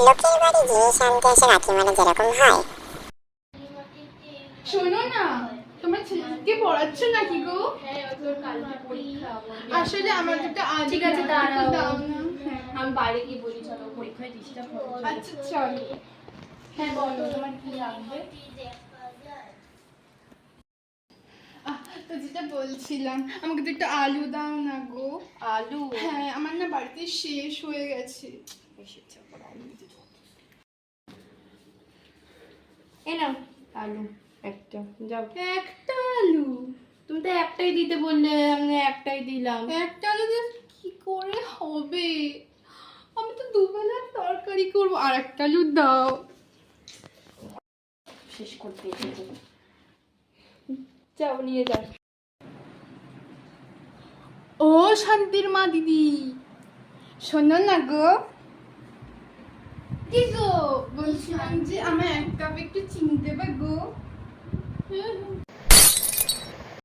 লোকের বাড়ি জিনিস আনতে এসে কাকিমারা যেরকম হয়। শোনো না, তোমার ছেলেকে পড়াচ্ছ নাকি গো? আসলে আমার দুটো ঠিক আছে, দাঁড়াও। দাও না। আমি বাইরে গিয়ে বলি, চলো পরীক্ষায় ডিস্টার্ব হবে। আচ্ছা চলো। হ্যাঁ বলো, তোমার কি লাগবে? তো যেটা বলছিলাম, আমাকে তো একটু আলু দাও না গো। আলু? হ্যাঁ, আমার না বাড়িতে শেষ হয়ে গেছে। এই নাও আলু একটা, যাও। একটা আলু? তুমি তো একটাই দিতে বললে, আমি একটাই দিলাম। একটা আলু দিয়ে কি করে হবে? আমি তো দুবেলার তরকারি করবো, আর একটা আলু দাও। শেষ করতে এসেছে। যাও নিয়ে যাও। ও শান্তির মা দিদি, শোনো না গো। কি গো? বলছিলাম যে আমার এক কাপ একটু চিনি দেবে গো।